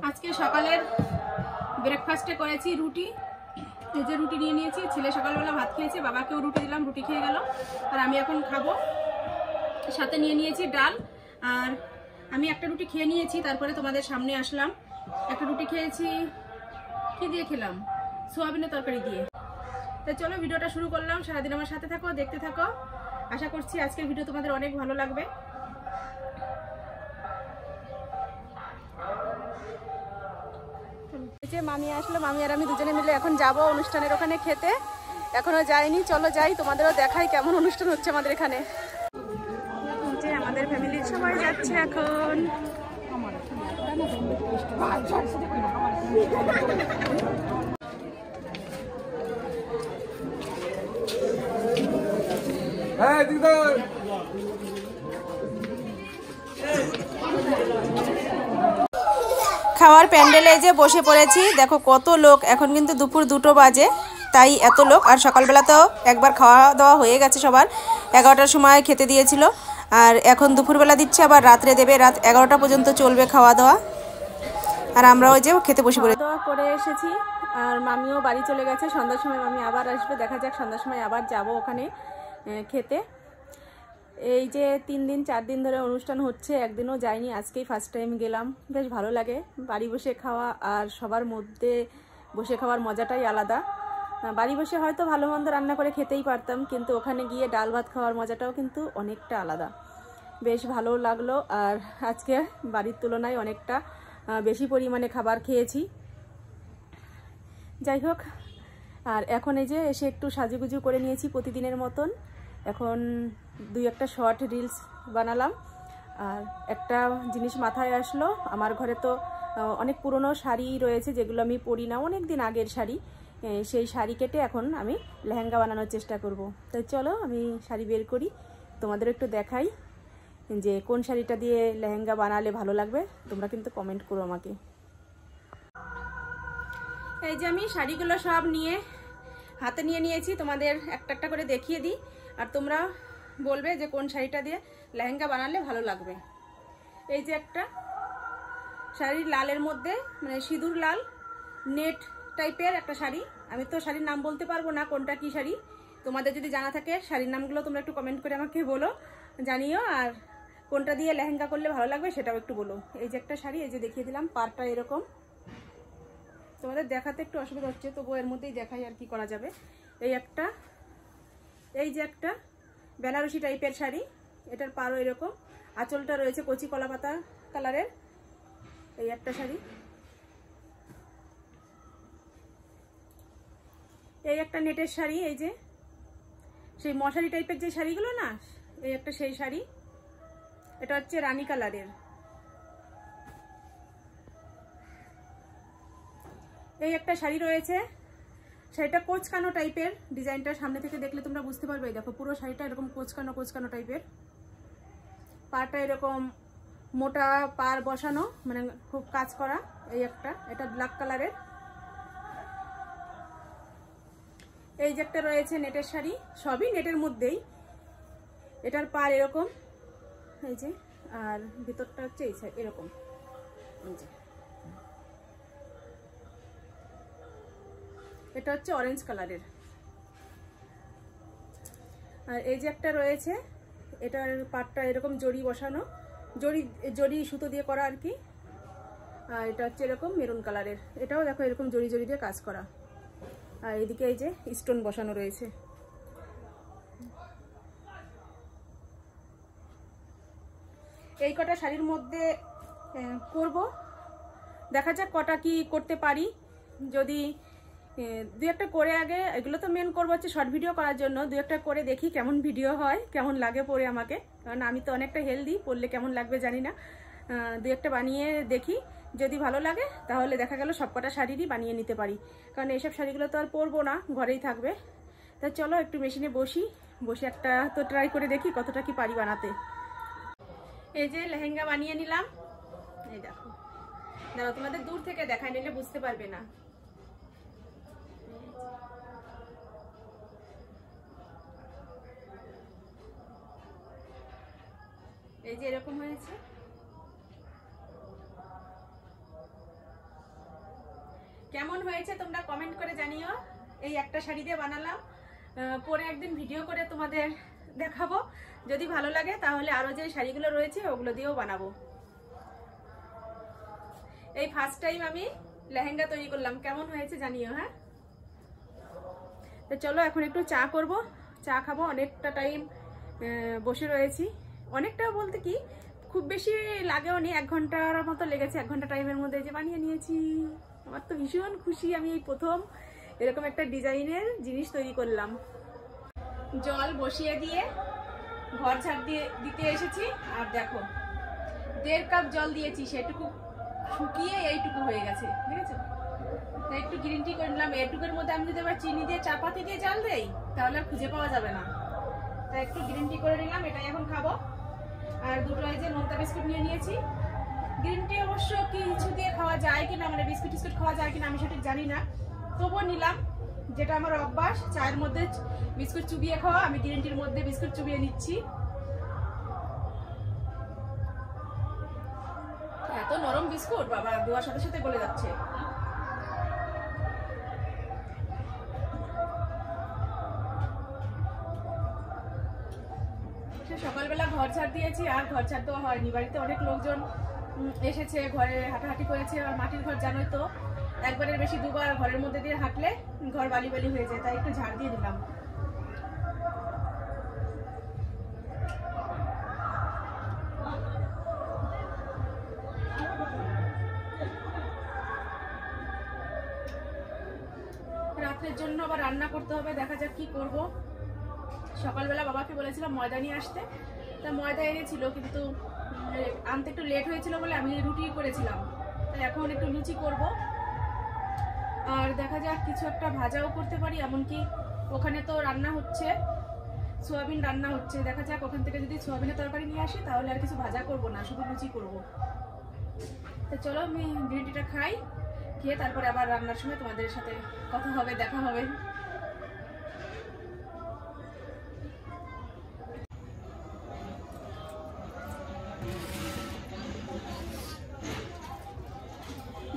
আজকে সকালের ব্রেকফাস্টে করেছি রুটি। এই যে রুটি নিয়ে নিয়েছি, ছেলে সকালবেলা ভাত খেয়েছে, বাবাকেও রুটি দিলাম, রুটি খেয়ে গেল। আর আমি এখন খাবো। সাথে নিয়ে নিয়েছি ডাল। আর আমি একটা রুটি খেয়ে নিয়েছি, তারপরে তোমাদের সামনে আসলাম। একটা রুটি খেয়েছি, কি দিয়ে খেলাম? সোয়াবিনের তরকারি দিয়ে। তো চলো ভিডিওটা শুরু করলাম। সারাদিন আমার সাথে থাকো, দেখতে থাকো। আশা করছি আজকের ভিডিও তোমাদের অনেক ভালো লাগবে। মামি আসলো, মামি আর আমি দুজনে মিলে এখন যাব অনুষ্ঠানের ওখানে খেতে। এখনো যাইনি, চলো যাই, তোমাদেরও দেখাই কেমন অনুষ্ঠান হচ্ছে আমাদের এখানে। আমাদের ফ্যামিলির সবাই যাচ্ছে এখন। খাওয়ার প্যান্ডেলে যে বসে পড়েছি, দেখো কত লোক। এখন কিন্তু দুপুর 2টো বাজে, তাই এত লোক। আর সকালবেলা তো একবার খাওয়া দাওয়া হয়ে গেছে সবার, 11টার সময় খেতে দিয়েছিল। আর এখন দুপুরবেলা দিচ্ছে, আবার রাত্রে দেবে, রাত 11টা পর্যন্ত চলবে খাওয়া দাওয়া। আর আমরা ওই যে খেতে বসে পড়ে খাওয়া দাওয়া করে এসেছি। আর মামিও বাড়ি চলে গেছে, সন্ধ্যার সময় মামি আবার আসবে, দেখা যাক সন্ধ্যার সময় আবার যাব ওখানে খেতে। এই যে 3 দিন 4 দিন ধরে অনুষ্ঠান হচ্ছে, একদিনও যাইনি, আজকেই ফার্স্ট টাইম গেলাম। বেশ ভালো লাগে বাড়ি বসে খাওয়া, আর সবার মধ্যে বসে খাওয়ার মজাটাই আলাদা। বাড়ি বসে হয়তো ভালো মন্দ রান্না করে খেতেই পারতাম, কিন্তু ওখানে গিয়ে ডাল ভাত খাওয়ার মজাটাও কিন্তু অনেকটা আলাদা। বেশ ভালো লাগলো। আর আজকে বাড়ির তুলনায় অনেকটা বেশি পরিমাণে খাবার খেয়েছি। যাই হোক, আর এখন এই যে এসে একটু সাজুগুজু করে নিয়েছি প্রতিদিনের মতন। এখন 2-1টা শর্ট রিলস বানালাম। আর একটা জিনিস মাথায় আসলো, আমার ঘরে তো অনেক পুরনো শাড়ি রয়েছে যেগুলো আমি পরি না, অনেক দিন আগের শাড়ি। সেই শাড়ি কেটে এখন আমি লেহেঙ্গা বানানোর চেষ্টা করব। তাই চলো আমি শাড়ি বের করি, তোমাদের একটু দেখাই যে কোন শাড়িটা দিয়ে লেহেঙ্গা বানালে ভালো লাগবে। তোমরা কিন্তু কমেন্ট করো আমাকে। এই যে আমি শাড়িগুলো সব নিয়ে হাতে নিয়ে নিয়েছি, তোমাদের একটা একটা করে দেখিয়ে দিই, আর তোমরা বলবে যে কোন শাড়িটা দিয়ে লেহেঙ্গা বানালে ভালো লাগবে। এই যে একটা শাড়ি, লালের মধ্যে মানে সিঁদুর লাল নেট টাইপের একটা শাড়ি। আমি তো শাড়ির নাম বলতে পারবো না কোনটা কি শাড়ি, তোমাদের যদি জানা থাকে শাড়ির নামগুলো তোমরা একটু কমেন্ট করে আমাকে বলো, জানিও। আর কোনটা দিয়ে লেহেঙ্গা করলে ভালো লাগবে সেটাও একটু বলো। এই যে একটা শাড়ি, এই যে দেখিয়ে দিলাম, পাড়টা এরকম। তোমাদের দেখাতে একটু অসুবিধা হচ্ছে, তবু এর মধ্যেই দেখাই, আর কি করা যাবে। এই একটা, এই যে একটা বেনারসি টাইপের শাড়ি, এটার পাড়ও এরকম, আঁচলটা রয়েছে কচি কলা পাতা কালারের। এই একটা শাড়ি, এই একটা নেটের শাড়ি, এই যে সেই মশারি টাইপের যে শাড়িগুলো না, এই একটা সেই শাড়ি, এটা হচ্ছে রানী কালারের। এই একটা শাড়ি রয়েছে, শাড়িটা কোচকানো টাইপের, ডিজাইনটা সামনে থেকে দেখলে তোমরা বুঝতে পারবে। দেখো পুরো শাড়িটা এরকম কোচকানো কোচকানো টাইপের, পাড়টা এরকম মোটা পাড় বসানো, মানে খুব কাজ করা। এই একটা, এটা ব্ল্যাক কালারের। এই যে একটা রয়েছে নেটের শাড়ি, সবই নেটের মধ্যেই, এটার পাড় এরকম, এই যে, আর ভিতরটা হচ্ছে এই সাইড এরকম। এই যে এটা হচ্ছে অরেঞ্জ কালারের। আর এই যে একটা রয়েছে, এটার পাটটা এরকম জড়ি বসানো, জড়ি সুতো দিয়ে করা আর কি। আর এটা হচ্ছে এরকম মেরুন কালারের, এটাও দেখো এরকম জড়ি দিয়ে কাজ করা। আর এদিকে এই যে স্টোন বসানো রয়েছে। এই কটা শাড়ির মধ্যে করব, দেখা যাক কটা কি করতে পারি। যদি 2-1টা করে, আগে এগুলো তো মেন করবো হচ্ছে শর্ট ভিডিও করার জন্য, 2-1টা করে দেখি কেমন ভিডিও হয়, কেমন লাগে পরে আমাকে। কারণ আমি তো অনেকটা হেলদি, পরলে কেমন লাগবে জানি না। 2-1টা বানিয়ে দেখি, যদি ভালো লাগে তাহলে দেখা গেল সবকটা শাড়িরই বানিয়ে নিতে পারি। কারণ এইসব শাড়িগুলো তো আর পরবো না, ঘরেই থাকবে। তা চলো একটু মেশিনে বসে একটা তো ট্রাই করে দেখি কতটা কি পারি বানাতে। এই যে লেহেঙ্গা বানিয়ে নিলাম, এই দেখো, দাঁড়াও তোমাদের দূর থেকে দেখাই, নিলে বুঝতে পারবে না। এই যে এরকম হয়েছে। কেমন হয়েছে তোমরা কমেন্ট করে জানিও। এই একটা শাড়ি দিয়ে বানালাম, পরে একদিন ভিডিও করে তোমাদের দেখাবো। যদি ভালো লাগে তাহলে আরো যে শাড়িগুলো রয়েছে ওগুলো দিয়েও বানাবো। এই ফার্স্ট টাইম আমি লেহেঙ্গা তৈরি করলাম, কেমন হয়েছে জানিও। হ্যাঁ, তো চলো এখন একটু চা করব, চা খাবো। অনেকটা টাইম বসে রয়েছি, অনেকটা বলতে কি খুব বেশি লাগেও নি, 1 ঘন্টার মতো লেগেছে। 1 ঘন্টা টাইমের মধ্যে যে বানিয়ে নিয়েছি। আমার তো ভীষণ খুশি, আমি এই প্রথম এরকম একটা ডিজাইনের জিনিস তৈরি করলাম। জল বসিয়ে দিয়ে ঘর ঝাড় দিতে এসেছি, আর দেখো 1.5 কাপ জল দিয়েছি, সেটুকু শুকিয়ে এইটুকু হয়ে গেছে, দেখেছো? তাই একটু গ্রিন টি করে নিলাম। এইটুকুর মধ্যে আমি যদি আবার চিনি দিয়ে চাপাতি দিয়ে জাল দেই তাহলে আর খুঁজে পাওয়া যাবে না, তাই একটু গ্রিন টি করে নিলাম। এটাই এখন খাবো। আর দুটো এই যে নোনতা বিস্কুট নিয়ে নিয়েছি। গ্রিন টি অবশ্য কিছু দিয়ে খাওয়া যায় কিনা, মানে বিস্কুট টিস্কুট খাওয়া যায় কিনা আমি সঠিক জানি না, তবুও নিলাম। যেটা আমার অভ্যাস, চায়ের মধ্যে বিস্কুট চুবিয়ে খাওয়া, আমি গ্রিন টির মধ্যে বিস্কুট চুবিয়ে নিচ্ছি। এত নরম বিস্কুট বাবা, দেওয়ার সাথে সাথে গলে যাচ্ছে। সকালবেলা ঘর ঝাড় দিয়েছি, আর ঘর ঝাড় দেওয়া হয়নি। বাড়িতে অনেক লোকজন এসেছে, ঘরে হাঁটাহাঁটি করেছে। আর মাটির ঘর জানোই তো, একবারের বেশি দুবার ঘরের মধ্যে দিয়ে হাঁটলে ঘর বালি বালি হয়ে যায়, তাই একটু ঝাড় দিয়ে দিলাম। রাতের জন্য আবার রান্না করতে হবে, দেখা যাক কি করব। সকালবেলা বাবাকে বলেছিলাম ময়দা নিয়ে আসতে, তা ময়দা এনেছিল, কিন্তু আনতে একটু লেট হয়েছিল বলে আমি রুটি করেছিলাম। তাই এখন একটু লুচি করব, আর দেখা যাক কিছু একটা ভাজাও করতে পারি। এমনকি ওখানে তো রান্না হচ্ছে, সোয়াবিন রান্না হচ্ছে, দেখা যাক ওখান থেকে যদি সোয়াবিনের তরকারি নিয়ে আসি তাহলে আর কিছু ভাজা করব না, শুধু লুচি করব। তো চলো আমি গ্রিন টিটা খাই, খেয়ে তারপরে আবার রান্নার সময় তোমাদের সাথে কথা হবে, দেখা হবে।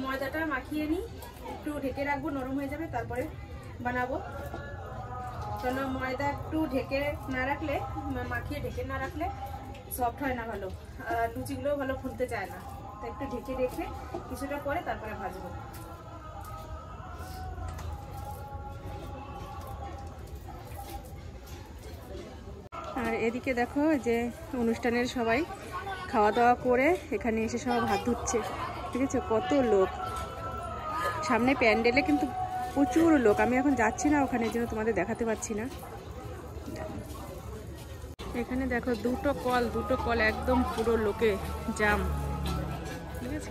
ময়দাটা মাখিয়ে নিই, একটু ঢেকে রাখবো, নরম হয়ে যাবে, তারপরে বানাবো। কারণ ময়দা একটু ঢেকে না রাখলে, মাখিয়ে ঢেকে না রাখলে সফট হয় না ভালো, আর লুচিগুলোও ভালো ফুলতে চায় না। তাই একটু ঢেকে রেখে কিছুটা পরে তারপরে ভাজবো। আর এদিকে দেখো যে অনুষ্ঠানের সবাই খাওয়া দাওয়া করে এখানে এসে সব হাত ধুচ্ছে, ঠিক আছে? কত লোক সামনে প্যান্ডেলে, কিন্তু প্রচুর লোক। আমি এখন যাচ্ছি না ওখানে, জন্য তোমাদের দেখাতে পারছি না। এখানে দেখো দুটো কল একদম পুরো লোকে জাম, ঠিক আছে?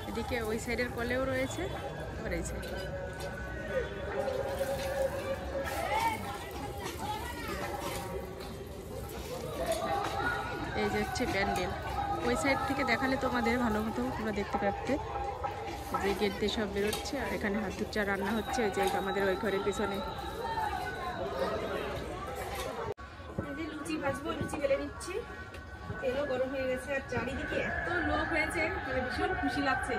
এদিকে ওই সাইডের কলেও রয়েছে, আর এই সাইড। এই যে হচ্ছে প্যান্ডেল। ওই সাইড থেকে দেখালে তোমাদের ভালো মতো তোমরা দেখতে পারতে, যে গেট দিয়ে সব বেরোচ্ছে। আর এখানে হাত ধুচ্ছে, রান্না হচ্ছে যে আমাদের ওই ঘরের পিছনে। লুচি ভাজবো, লুচি বেলে নিচ্ছি, তেলও গরম হয়ে গেছে। আর চারিদিকে এত লোক হয়েছে, মানে ভীষণ খুশি লাগছে।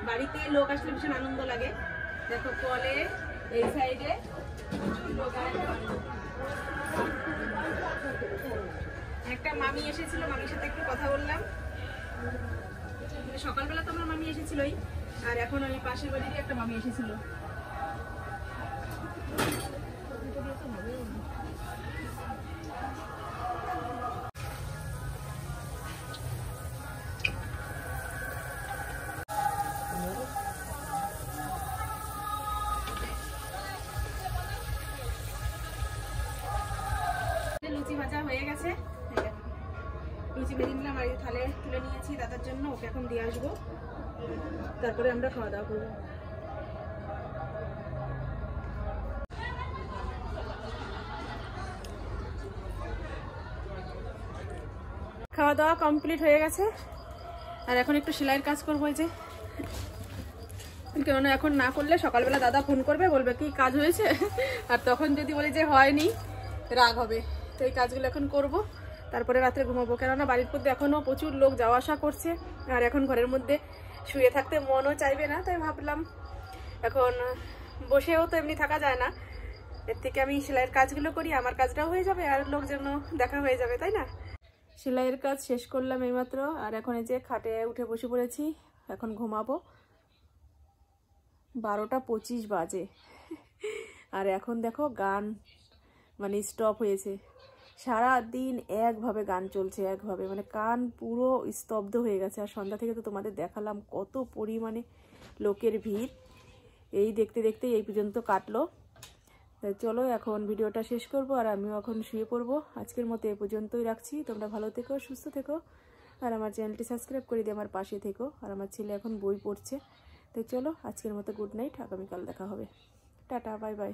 বাড়িতে লোক আসলে ভীষণ আনন্দ লাগে। দেখো কলে এই সাইডে প্রচুর লোক। একটা মামি এসেছিল, মামির সাথে একটু কথা বললাম। সকালবেলা তো আমার মামি এসেছিলই, আর এখন ওই পাশের বাড়িরই একটা মামি এসেছিল। লুচি ভাজা হয়ে গেছে, লুচি ভেজে নিলাম। আর থালে তুলে নিয়েছি দাদার জন্য, ওকে এখন দিয়ে আসবো, তারপরে আমরা খাওয়া দাওয়া করবো। খাওয়া দাওয়া কমপ্লিট হয়ে গেছে, আর এখন একটু সেলাইয়ের কাজ করবো। এই যে, কেননা এখন না করলে সকালবেলা দাদা ফোন করবে, বলবে কি কাজ হয়েছে, আর তখন যদি বলি যে হয়নি রাগ হবে। তো এই কাজগুলো এখন করব, তারপরে রাত্রে ঘুমাবো। কেননা বাড়ির মধ্যে এখনও প্রচুর লোক যাওয়া আসা করছে, আর এখন ঘরের মধ্যে শুয়ে থাকতে মনও চাইবে না। তাই ভাবলাম এখন বসেও তো এমনি থাকা যায় না, এর থেকে আমি সেলাইয়ের কাজগুলো করি, আমার কাজটাও হয়ে যাবে আর লোকজন দেখা হয়ে যাবে, তাই না? সেলাইয়ের কাজ শেষ করলাম এইমাত্র, আর এখন এই যে খাটে উঠে বসে পড়েছি, এখন ঘুমাবো। 12টা 25 বাজে আর এখন দেখো গান মানে স্টপ হয়েছে। সারা দিন একভাবে গান চলছে, একভাবে মানে কান পুরো স্তব্ধ হয়ে গেছে। আর সন্ধ্যা থেকে তো তোমাদের দেখালাম কত পরিমাণে লোকের ভিড়, এই দেখতে দেখতে এই পর্যন্ত কাটলো। তাই চলো এখন ভিডিওটা শেষ করব, আর আমিও এখন শুয়ে পড়বো। আজকের মতো এ পর্যন্তই রাখছি। তোমরা ভালো থেকো, সুস্থ থেকো, আর আমার চ্যানেলটি সাবস্ক্রাইব করে দিয়ে আমার পাশে থেকো। আর আমার ছেলে এখন বই পড়ছে। তো চলো আজকের মতো গুড নাইট, আগামীকাল দেখা হবে। Tata, bye bye.